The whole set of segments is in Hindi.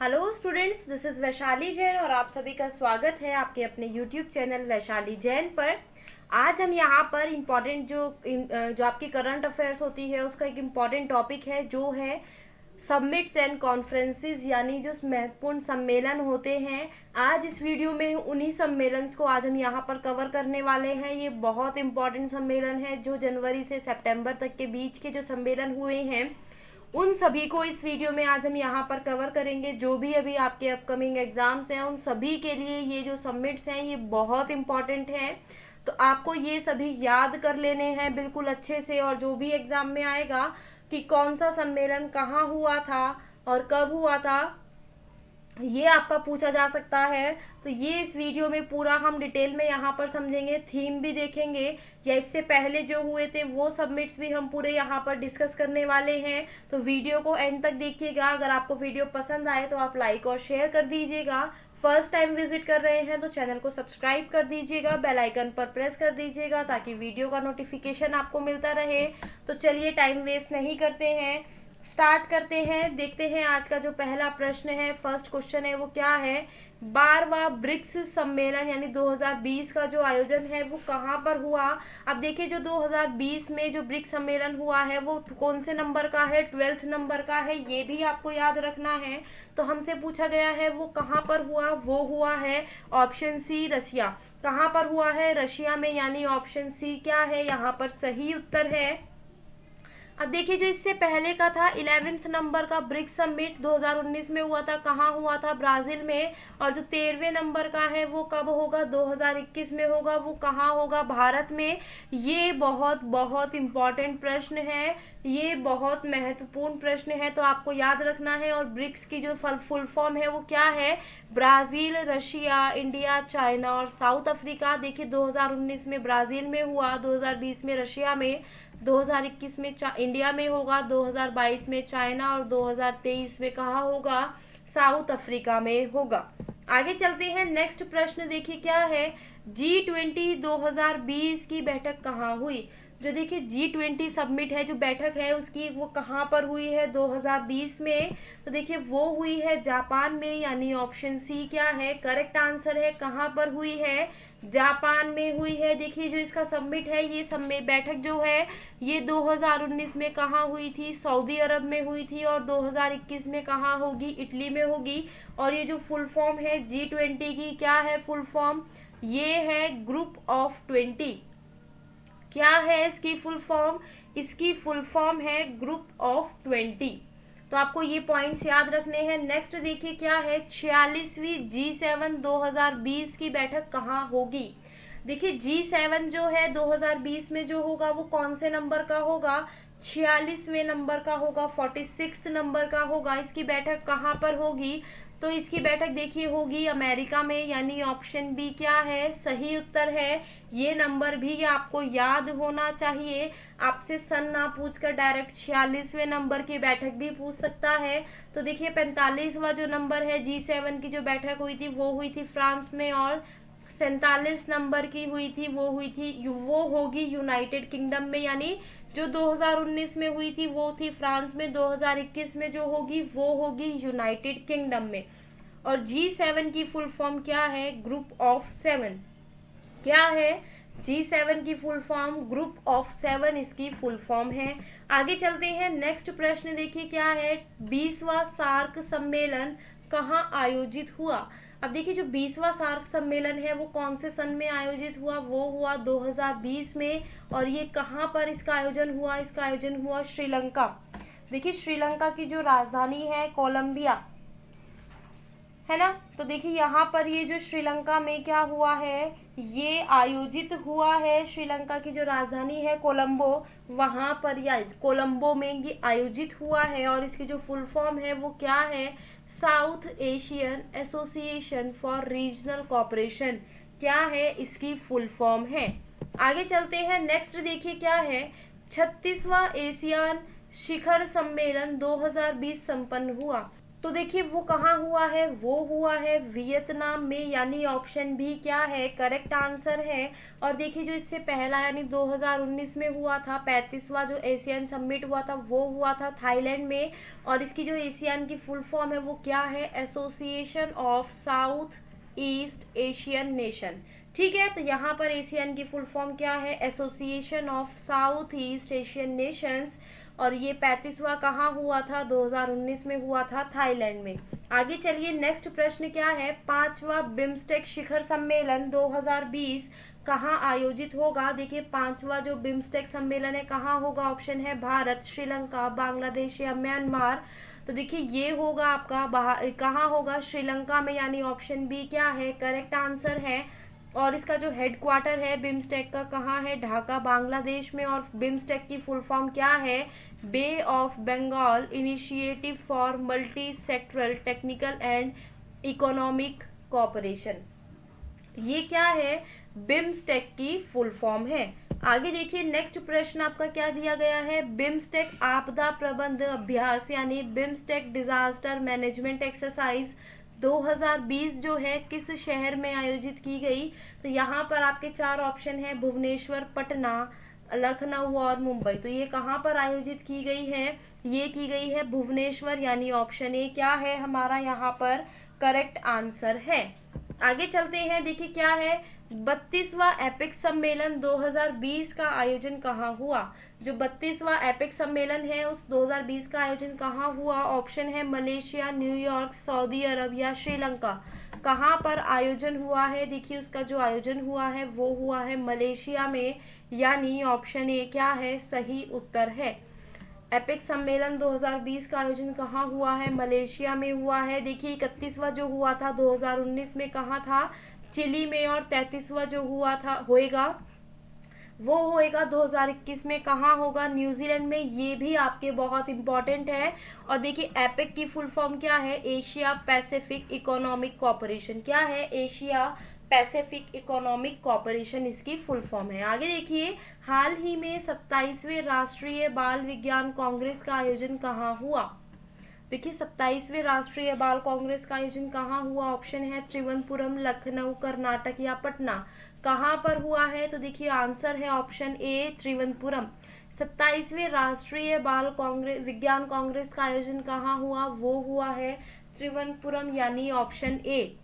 Hello students, this is Vaishali Jain और आप सभी का स्वागत है आपके अपने यूट्यूब चैनल वैशाली जैन पर। आज हम यहाँ पर इम्पॉर्टेंट जो आपकी करंट अफेयर्स होती है उसका एक इम्पॉर्टेंट टॉपिक है जो है सबमिट्स एंड कॉन्फ्रेंसेस, यानी जो महत्वपूर्ण सम्मेलन होते हैं। आज इस वीडियो में उन्हीं सम्मेलन को आज हम यहाँ पर कवर करने वाले हैं। ये बहुत इम्पॉर्टेंट सम्मेलन है जो जनवरी से सितंबर तक के बीच के जो सम्मेलन हुए हैं उन सभी को इस वीडियो में आज हम यहाँ पर कवर करेंगे। जो भी अभी आपके अपकमिंग एग्जाम्स हैं उन सभी के लिए ये जो सबमिट्स हैं ये बहुत इम्पॉर्टेंट हैं, तो आपको ये सभी याद कर लेने हैं बिल्कुल अच्छे से। और जो भी एग्जाम में आएगा कि कौन सा सम्मेलन कहाँ हुआ था और कब हुआ था, ये आपका पूछा जा सकता है। तो ये इस वीडियो में पूरा हम डिटेल में यहाँ पर समझेंगे, थीम भी देखेंगे, या इससे पहले जो हुए थे वो सबमिट्स भी हम पूरे यहाँ पर डिस्कस करने वाले हैं। तो वीडियो को एंड तक देखिएगा। अगर आपको वीडियो पसंद आए तो आप लाइक और शेयर कर दीजिएगा। फर्स्ट टाइम विजिट कर रहे हैं तो चैनल को सब्सक्राइब कर दीजिएगा, बेल आइकन पर प्रेस कर दीजिएगा ताकि वीडियो का नोटिफिकेशन आपको मिलता रहे। तो चलिए टाइम वेस्ट नहीं करते हैं, स्टार्ट करते हैं। देखते हैं आज का जो पहला प्रश्न है, फर्स्ट क्वेश्चन है वो क्या है। 12वां ब्रिक्स सम्मेलन यानी 2020 का जो आयोजन है वो कहाँ पर हुआ। अब देखिए जो 2020 में जो ब्रिक्स सम्मेलन हुआ है वो कौन से नंबर का है, 12th नंबर का है, ये भी आपको याद रखना है। तो हमसे पूछा गया है वो कहाँ पर हुआ, वो हुआ है ऑप्शन सी रशिया। कहाँ पर हुआ है, रशिया में, यानी ऑप्शन सी क्या है यहाँ पर सही उत्तर है। अब देखिए जो इससे पहले का था 11th नंबर का ब्रिक्स समिट 2019 में हुआ था, कहाँ हुआ था, ब्राजील में। और जो 13वें नंबर का है वो कब होगा, 2021 में होगा, वो कहाँ होगा, भारत में। ये बहुत बहुत इम्पॉर्टेंट प्रश्न है, ये बहुत महत्वपूर्ण प्रश्न है, तो आपको याद रखना है। और ब्रिक्स की जो फुल फॉर्म है वो क्या है, ब्राज़ील, रशिया, इंडिया, चाइना और साउथ अफ्रीका। देखिए 2019 में ब्राज़ील में हुआ, 2020 में रशिया में, 2021 में इंडिया में होगा, 2022 में चाइना और 2023 में कहाँ होगा, साउथ अफ्रीका में होगा। आगे चलते हैं, नेक्स्ट प्रश्न देखिए क्या है। G20 2020 की बैठक कहाँ हुई। जो देखिए G20 सबमिट है जो बैठक है उसकी वो कहाँ पर हुई है 2020 में। तो देखिए वो हुई है जापान में, यानी ऑप्शन सी क्या है करेक्ट आंसर है। कहाँ पर हुई है, जापान में हुई है। देखिए जो इसका सबमिट है ये बैठक जो है ये 2019 में कहाँ हुई थी, सऊदी अरब में हुई थी, और 2021 में कहाँ होगी, इटली में होगी। और ये जो फुल फॉर्म है G20 की क्या है फुल फॉर्म, ये है ग्रुप ऑफ 20। क्या है इसकी फुल फॉर्म, इसकी फुल फॉर्म है ग्रुप ऑफ 20। तो आपको ये पॉइंट्स याद रखने हैं। नेक्स्ट देखिए क्या है, 46वीं G7 2020 की बैठक कहाँ होगी। देखिए G7 जो है 2020 में जो होगा वो कौन से नंबर का होगा, 46वें नंबर का होगा, 46th नंबर का होगा। इसकी बैठक कहाँ पर होगी, तो इसकी बैठक देखिए होगी अमेरिका में, यानी ऑप्शन बी क्या है सही उत्तर है। ये नंबर भी आपको याद होना चाहिए। आपसे सन ना पूछकर डायरेक्ट 46वें नंबर की बैठक भी पूछ सकता है। तो देखिए 45वां जो नंबर है G7 की जो बैठक हुई थी वो हुई थी फ्रांस में, और 47 नंबर की वो होगी यूनाइटेड किंगडम में। यानी जो 2019 में हुई थी वो थी फ्रांस में, 2021 में जो होगी वो होगी यूनाइटेड किंगडम में। और G7 की फुल फॉर्म क्या है, ग्रुप ऑफ 7। क्या है G7 की फुल फॉर्म, ग्रुप ऑफ 7 इसकी फुल फॉर्म है। आगे चलते हैं, नेक्स्ट प्रश्न देखिए क्या है, 20वां सार्क सम्मेलन कहाँ आयोजित हुआ। अब देखिए जो 20वां सार्क सम्मेलन है वो कौन से सन में आयोजित हुआ, वो हुआ 2020 में। और ये कहाँ पर इसका आयोजन हुआ, इसका आयोजन हुआ श्रीलंका। देखिए श्रीलंका की जो राजधानी है कोलंबिया है ना। तो देखिए यहाँ पर ये जो श्रीलंका में क्या हुआ है, ये आयोजित हुआ है, श्रीलंका की जो राजधानी है कोलंबो, वहाँ पर या कोलंबो में ये आयोजित हुआ है। और इसकी जो फुल फॉर्म है वो क्या है, south Asian association for regional cooperation, क्या है इसकी फुल फॉर्म है। आगे चलते हैं, नेक्स्ट देखिए क्या है, 36वां एशियान शिखर सम्मेलन 2020 संपन्न हुआ। तो देखिए वो कहाँ हुआ है, वो हुआ है वियतनाम में, यानी ऑप्शन बी क्या है, करेक्ट आंसर है। और देखिए जो इससे पहला यानी 2019 में हुआ था 35वां जो एशियन समिट हुआ था, वो हुआ था थाईलैंड में। और इसकी जो एशियन की फुल फॉर्म है वो क्या है, association of south east Asian nation. ठीक है, तो यहाँ पर एशियन की फुल फॉर्म क्या है, association of south east Asian Nations. और ये 35वां कहाँ हुआ था, 2019 में हुआ था थाईलैंड में। आगे चलिए, नेक्स्ट प्रश्न क्या है, 5वां बिम्स्टेक शिखर सम्मेलन 2020 कहाँ आयोजित होगा। देखिए 5वां जो बिम्स्टेक सम्मेलन है कहाँ होगा, ऑप्शन है भारत, श्रीलंका, बांग्लादेश या म्यांमार। तो देखिए ये होगा आपका कहाँ होगा, श्रीलंका में, यानी ऑप्शन बी क्या है, करेक्ट आंसर है। और इसका जो हेडक्वार्टर है बिम्स्टेक का कहाँ है, ढाका बांग्लादेश में। और बिम्स्टेक की फुल फॉर्म क्या है, bay of Bengal initiative for multi sectoral technical and economic cooperation. ये क्या है, बिम्स्टेक की फुल फॉर्म है। आगे देखिए नेक्स्ट प्रश्न आपका क्या दिया गया है, बिम्स्टेक आपदा प्रबंध अभ्यास यानी बिम्स्टेक डिजास्टर मैनेजमेंट एक्सरसाइज 2020 जो है किस शहर में आयोजित की गई। तो यहाँ पर आपके चार ऑप्शन है, भुवनेश्वर, पटना, लखनऊ और मुंबई। तो ये कहाँ पर आयोजित की गई है, ये की गई है भुवनेश्वर, यानी ऑप्शन ए क्या है हमारा यहाँ पर करेक्ट आंसर है। आगे चलते हैं, देखिए क्या है, 32वां एपिक सम्मेलन 2020 का आयोजन कहाँ हुआ। जो 32वां एपिक सम्मेलन है उस 2020 का आयोजन कहाँ हुआ, ऑप्शन है मलेशिया, न्यूयॉर्क, सऊदी अरब या श्रीलंका। कहाँ पर आयोजन हुआ है, देखिए उसका जो आयोजन हुआ है वो हुआ है मलेशिया में, यानी ऑप्शन ए क्या है, सही उत्तर है। एपिक सम्मेलन 2020 का आयोजन कहाँ हुआ है, मलेशिया में हुआ है। देखिए 31वां जो हुआ था 2019 में कहाँ था, चिली में। और 33वां जो हुआ था होएगा वो होएगा 2021 में, कहाँ होगा, न्यूजीलैंड में। ये भी आपके बहुत इंपॉर्टेंट है। और देखिए एपिक की फुल फॉर्म क्या है, एशिया पैसिफिक इकोनॉमिक कॉरपोरेशन। क्या है, एशिया पैसिफिक इकोनॉमिक कॉरपोरेशन इसकी फुल फॉर्म है। आगे देखिए, हाल ही में 27वें राष्ट्रीय बाल विज्ञान कांग्रेस का आयोजन कहाँ हुआ। देखिए 27वें राष्ट्रीय बाल कांग्रेस का आयोजन कहाँ हुआ, ऑप्शन है त्रिवनपुरम, लखनऊ, कर्नाटक या पटना। कहाँ पर हुआ है, तो देखिए आंसर है ऑप्शन ए त्रिवनपुरम। 27वें राष्ट्रीय बाल कांग्रेस विज्ञान कांग्रेस का आयोजन कहाँ हुआ, वो हुआ है त्रिवनपुरम, यानी ऑप्शन ए।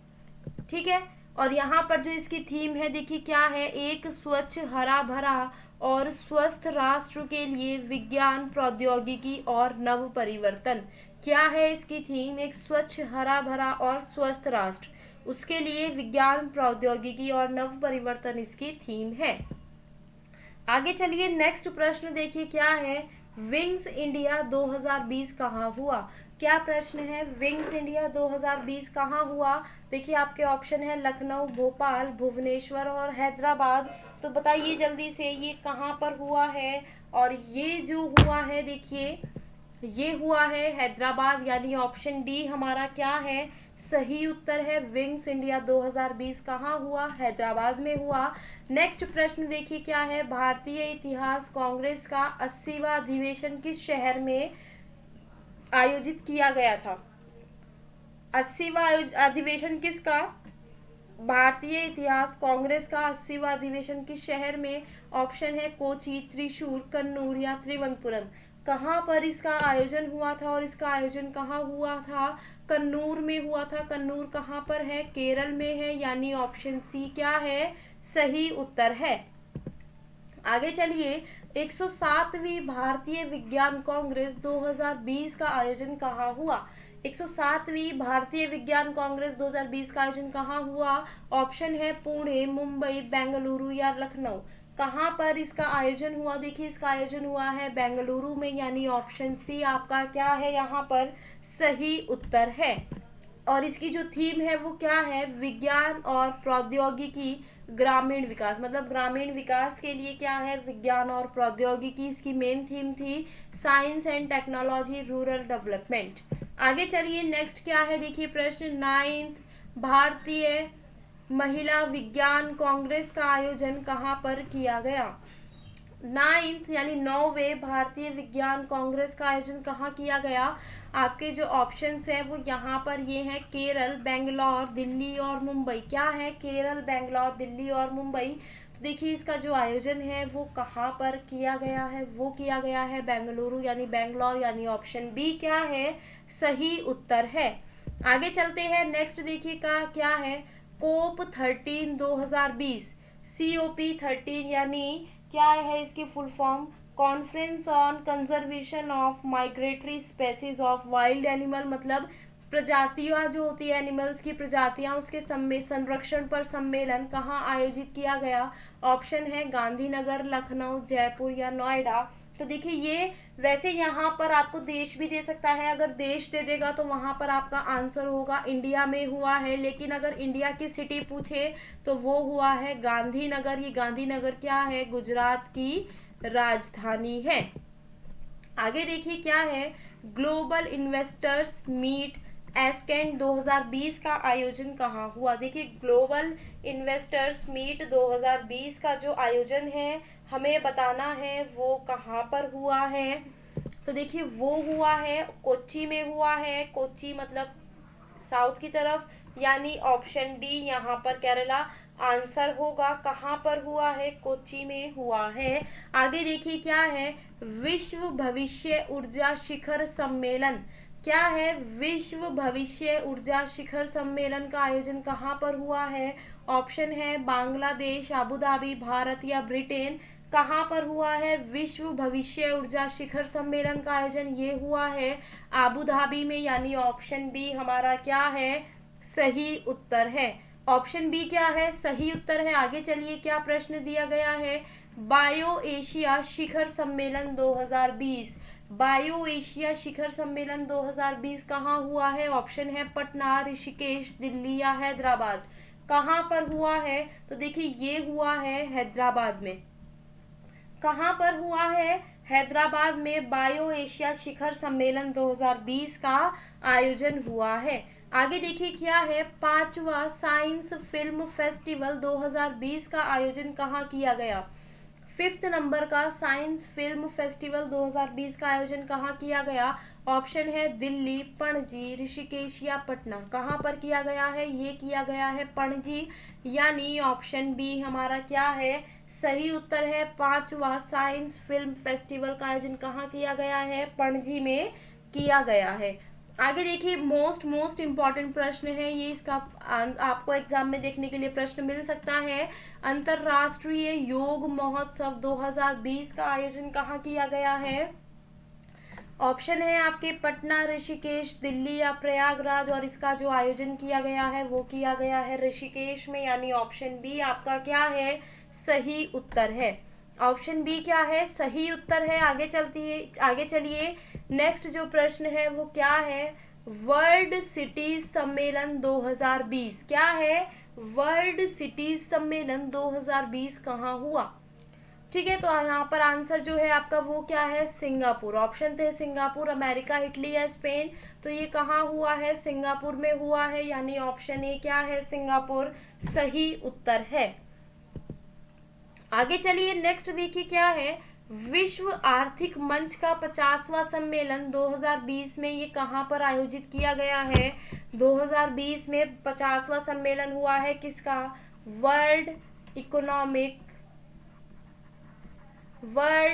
ठीक है, और यहाँ पर जो इसकी थीम है देखिए क्या है, एक स्वच्छ, हरा भरा और स्वस्थ राष्ट्र के लिए विज्ञान, प्रौद्योगिकी और नव परिवर्तन। क्या है इसकी थीम, एक स्वच्छ, हरा भरा और स्वस्थ राष्ट्र, उसके लिए विज्ञान, प्रौद्योगिकी और नव परिवर्तन इसकी थीम है। आगे चलिए नेक्स्ट प्रश्न देखिए क्या है, विंग्स इंडिया 2020 कहाँ हुआ। क्या प्रश्न है, विंग्स इंडिया 2020 कहाँ हुआ। देखिए आपके ऑप्शन है लखनऊ, भोपाल, भुवनेश्वर और हैदराबाद। तो बताइए जल्दी से ये कहाँ पर हुआ है। और ये जो हुआ है देखिए ये हुआ है हैदराबाद, यानी ऑप्शन डी हमारा क्या है, सही उत्तर है। विंग्स इंडिया 2020 कहाँ हुआ, हैदराबाद में हुआ। नेक्स्ट प्रश्न देखिए क्या है, भारतीय इतिहास कांग्रेस का 80वां अधिवेशन किस शहर में आयोजित किया गया था। 80वां अधिवेशन किसका, भारतीय इतिहास कांग्रेस का 80वां अधिवेशन किस शहर में, ऑप्शन है कोची, त्रिशूर, कन्नूर या त्रिवनपुरम। कहाँ पर इसका आयोजन हुआ था, और इसका आयोजन कहाँ हुआ था, कन्नूर में हुआ था। कन्नूर कहाँ पर है, केरल में है, यानी ऑप्शन सी क्या है, सही उत्तर है। आगे चलिए, 107वीं भारतीय विज्ञान कांग्रेस 2020 का आयोजन कहाँ हुआ। 107वीं भारतीय विज्ञान कांग्रेस 2020 का आयोजन कहाँ हुआ, ऑप्शन है पुणे, मुंबई, बेंगलुरु या लखनऊ। कहाँ पर इसका आयोजन हुआ, देखिए इसका आयोजन हुआ है बेंगलुरु में, यानी ऑप्शन सी आपका क्या है यहाँ पर सही उत्तर है। और इसकी जो थीम है वो क्या है, विज्ञान और प्रौद्योगिकी ग्रामीण विकास, मतलब ग्रामीण विकास के लिए क्या है, विज्ञान और प्रौद्योगिकी इसकी मेन थीम थी। Science and technology, rural development. आगे चलिए नेक्स्ट क्या है, देखिए प्रश्न 9th भारतीय महिला विज्ञान कांग्रेस का आयोजन कहाँ पर किया गया। 9th यानी 9वें भारतीय विज्ञान कांग्रेस का आयोजन कहाँ किया गया? आपके जो ऑप्शंस है वो यहाँ पर ये हैं केरल, बेंगलोर, दिल्ली और मुंबई। क्या है? केरल, बेंगलोर, दिल्ली और मुंबई। तो देखिए इसका जो आयोजन है वो कहाँ पर किया गया है? वो किया गया है बेंगलुरु यानी बेंगलोर, यानी ऑप्शन बी क्या है? सही उत्तर है। आगे चलते हैं, नेक्स्ट देखिए का क्या है? कोप 13 2020, COP 13 यानी क्या है इसकी full form? Conference on conservation of migratory species of wild animal, मतलब प्रजातियां जो होती है एनिमल्स की प्रजातियां, उसके संरक्षण पर सम्मेलन कहाँ आयोजित किया गया? ऑप्शन है गांधीनगर, लखनऊ, जयपुर या नोएडा। तो देखिए ये वैसे यहाँ पर आपको देश भी दे सकता है, अगर देश दे देगा तो वहां पर आपका आंसर होगा इंडिया में हुआ है, लेकिन अगर इंडिया की सिटी पूछे तो वो हुआ है गांधीनगर। ये गांधीनगर क्या है? गुजरात की राजधानी है। आगे देखिए क्या है? ग्लोबल इन्वेस्टर्स मीट एस्केंड 2020 का आयोजन कहाँ हुआ? देखिए ग्लोबल इन्वेस्टर्स मीट 2020 का जो आयोजन है हमें बताना है वो कहाँ पर हुआ है। तो देखिए वो हुआ है कोच्चि में हुआ है। कोच्चि मतलब साउथ की तरफ, यानी ऑप्शन डी यहाँ पर केरला आंसर होगा। कहाँ पर हुआ है? कोच्चि में हुआ है। आगे देखिए क्या है? विश्व भविष्य ऊर्जा शिखर सम्मेलन। क्या है? विश्व भविष्य ऊर्जा शिखर सम्मेलन का आयोजन कहाँ पर हुआ है? ऑप्शन है बांग्लादेश, अबू धाबी, भारत या ब्रिटेन। कहाँ पर हुआ है विश्व भविष्य ऊर्जा शिखर सम्मेलन का आयोजन? ये हुआ है अबू धाबी में, यानी ऑप्शन बी हमारा क्या है? सही उत्तर है। ऑप्शन बी क्या है? सही उत्तर है। आगे चलिए क्या प्रश्न दिया गया है? बायो एशिया शिखर सम्मेलन 2020, बायो एशिया शिखर सम्मेलन 2020 कहाँ हुआ है? ऑप्शन है पटना, ऋषिकेश, दिल्ली या हैदराबाद। कहाँ पर हुआ है? तो देखिए ये हुआ है हैदराबाद में। कहाँ पर हुआ है? हैदराबाद में बायो एशिया शिखर सम्मेलन 2020 का आयोजन हुआ है। आगे देखिए क्या है? 5वां साइंस फिल्म फेस्टिवल 2020 का आयोजन कहाँ किया गया? 5th नंबर का साइंस फिल्म फेस्टिवल 2020 का आयोजन कहाँ किया गया? ऑप्शन है दिल्ली, पणजी, ऋषिकेश या पटना। कहाँ पर किया गया है? ये किया गया है पणजी, यानी ऑप्शन बी हमारा क्या है? सही उत्तर है। 5वां साइंस फिल्म फेस्टिवल का आयोजन कहाँ किया गया है? पणजी में किया गया है। आगे देखिए मोस्ट इम्पॉर्टेंट प्रश्न है ये, इसका आपको एग्जाम में देखने के लिए प्रश्न मिल सकता है। अंतरराष्ट्रीय योग महोत्सव 2020 का आयोजन कहाँ किया गया है? ऑप्शन है आपके पटना, ऋषिकेश, दिल्ली या प्रयागराज, और इसका जो आयोजन किया गया है वो किया गया है ऋषिकेश में, यानी ऑप्शन बी आपका क्या है? सही उत्तर है। ऑप्शन बी क्या है? सही उत्तर है। आगे चलिए नेक्स्ट जो प्रश्न है वो क्या है? वर्ल्ड सिटीज सम्मेलन 2020 क्या है? वर्ल्ड सिटीज सम्मेलन 2020 कहाँ हुआ? ठीक है, तो यहाँ पर आंसर जो है आपका वो क्या है? सिंगापुर। ऑप्शन थे सिंगापुर, अमेरिका, इटली या स्पेन। तो ये कहाँ हुआ है? सिंगापुर में हुआ है, यानी ऑप्शन ए क्या है? सिंगापुर सही उत्तर है। आगे चलिए नेक्स्ट देखिए क्या है? विश्व आर्थिक मंच का 50वां सम्मेलन 2020 में ये कहाँ पर आयोजित किया गया है? 2020 में 50वां सम्मेलन हुआ है किसका? वर्ल्ड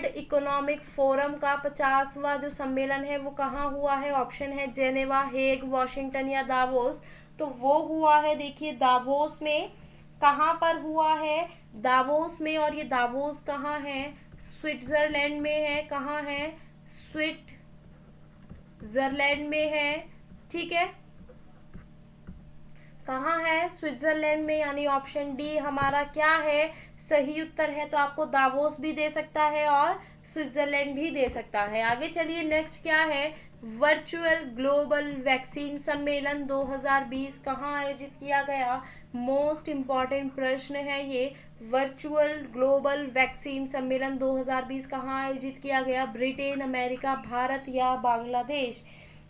इकोनॉमिक फोरम का 50वां जो सम्मेलन है वो कहाँ हुआ है? ऑप्शन है जेनेवा, हेग, वॉशिंगटन या दावोस। तो वो हुआ है देखिए दावोस में। कहाँ पर हुआ है? दावोस में। और ये दावोस कहाँ है? स्विट्जरलैंड में है। कहाँ है? स्विट्जरलैंड में है। ठीक है, कहाँ है? स्विट्जरलैंड में, यानी ऑप्शन डी हमारा क्या है? सही उत्तर है। तो आपको दावोस भी दे सकता है और स्विट्जरलैंड भी दे सकता है। आगे चलिए नेक्स्ट क्या है? वर्चुअल ग्लोबल वैक्सीन सम्मेलन 2020 कहाँ आयोजित किया गया? मोस्ट इम्पॉर्टेंट प्रश्न है ये। वर्चुअल ग्लोबल वैक्सीन सम्मेलन 2020 कहाँ आयोजित किया गया? ब्रिटेन, अमेरिका, भारत या बांग्लादेश।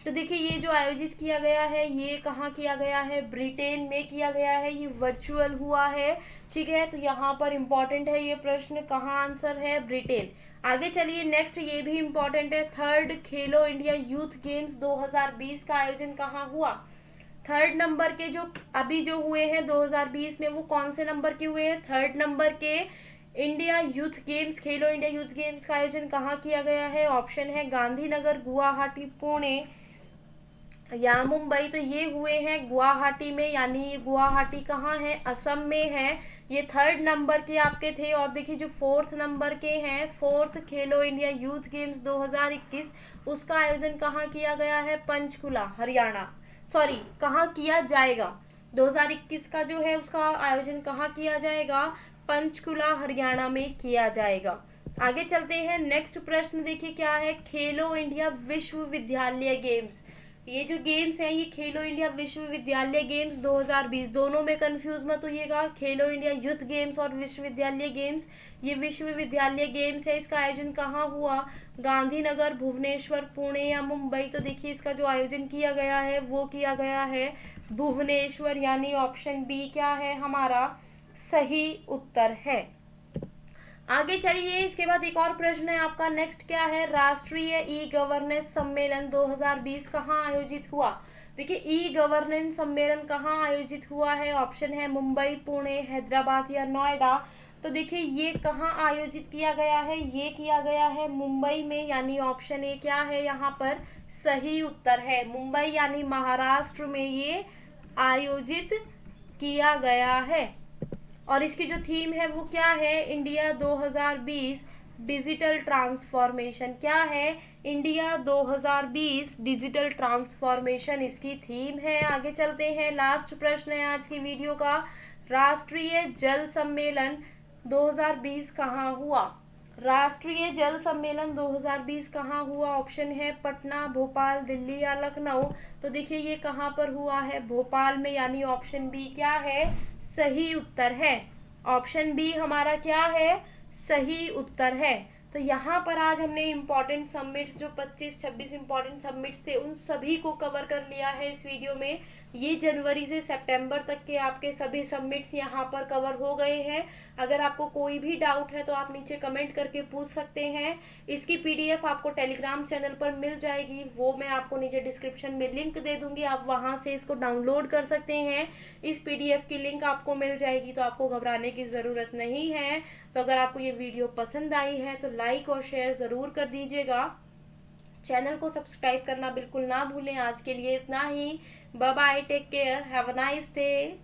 तो देखिए ये जो आयोजित किया गया है ये कहाँ किया गया है, ब्रिटेन में किया गया है, ये वर्चुअल हुआ है। ठीक है, तो यहाँ पर इम्पोर्टेंट है ये प्रश्न, कहाँ आंसर है, ब्रिटेन। आगे चलिए नेक्स्ट, ये भी इम्पोर्टेंट है, थर्ड खेलो इंडिया यूथ गेम्स 2020 का आयोजन कहाँ हुआ। थर्ड नंबर के जो अभी जो हुए हैं 2020 में, वो कौन से नंबर के हुए हैं, थर्ड नंबर के इंडिया यूथ गेम्स, खेलो इंडिया यूथ गेम्स का आयोजन कहाँ किया गया है। ऑप्शन है गांधीनगर, गुवाहाटी, पुणे या मुंबई। तो ये हुए हैं गुवाहाटी में, यानी ये गुवाहाटी कहाँ है, असम में है। ये थर्ड नंबर के आपके थे। और देखिए जो फोर्थ नंबर के हैं, फोर्थ खेलो इंडिया यूथ गेम्स 2021, उसका आयोजन कहाँ किया गया है, पंचकुला हरियाणा, सॉरी कहाँ किया जाएगा, 2021 का जो है उसका आयोजन कहाँ किया जाएगा, पंचकुला हरियाणा में किया जाएगा। आगे चलते हैं, नेक्स्ट प्रश्न देखिए क्या है, खेलो इंडिया विश्वविद्यालय गेम्स। ये जो गेम्स हैं ये खेलो इंडिया विश्वविद्यालय गेम्स 2020, दोनों में कंफ्यूज मत होइएगा, खेलो इंडिया यूथ गेम्स और विश्वविद्यालय गेम्स, ये विश्वविद्यालय गेम्स है। इसका आयोजन कहाँ हुआ, गांधीनगर, भुवनेश्वर, पुणे या मुंबई। तो देखिए इसका जो आयोजन किया गया है वो किया गया है भुवनेश्वर, यानी ऑप्शन बी क्या है हमारा सही उत्तर है। आगे चलिए, इसके बाद एक और प्रश्न है आपका, नेक्स्ट क्या है, राष्ट्रीय ई गवर्नेंस सम्मेलन 2020 कहाँ आयोजित हुआ। देखिए ई गवर्नेंस सम्मेलन कहाँ आयोजित हुआ है, ऑप्शन है मुंबई, पुणे, हैदराबाद या नोएडा। तो देखिए ये कहाँ आयोजित किया गया है, ये किया गया है मुंबई में, यानी ऑप्शन ए क्या है यहाँ पर सही उत्तर है, मुंबई यानी महाराष्ट्र में ये आयोजित किया गया है। और इसकी जो थीम है वो क्या है, इंडिया 2020 डिजिटल ट्रांसफॉर्मेशन। क्या है, इंडिया 2020 डिजिटल ट्रांसफॉर्मेशन इसकी थीम है। आगे चलते हैं, लास्ट प्रश्न है आज की वीडियो का, राष्ट्रीय जल सम्मेलन 2020 कहाँ हुआ। राष्ट्रीय जल सम्मेलन 2020 कहाँ हुआ, ऑप्शन है पटना, भोपाल, दिल्ली या लखनऊ। तो देखिए ये कहाँ पर हुआ है, भोपाल में, यानी ऑप्शन बी क्या है सही उत्तर है। ऑप्शन बी हमारा क्या है सही उत्तर है। तो यहाँ पर आज हमने इम्पोर्टेंट सबमिट्स जो 25-26 इम्पोर्टेंट सबमिट्स थे उन सभी को कवर कर लिया है इस वीडियो में। ये जनवरी से सितंबर तक के आपके सभी सबमिट्स यहाँ पर कवर हो गए हैं। अगर आपको कोई भी डाउट है तो आप नीचे कमेंट करके पूछ सकते हैं। इसकी पीडीएफ आपको टेलीग्राम चैनल पर मिल जाएगी, वो मैं आपको नीचे डिस्क्रिप्शन में लिंक दे दूंगी, आप वहां से इसको डाउनलोड कर सकते हैं। इस पीडीएफ की लिंक आपको मिल जाएगी, तो आपको घबराने की ज़रूरत नहीं है। तो अगर आपको ये वीडियो पसंद आई है तो लाइक और शेयर ज़रूर कर दीजिएगा। चैनल को सब्सक्राइब करना बिल्कुल ना भूलें। आज के लिए इतना ही, bye bye, take care, have a nice day.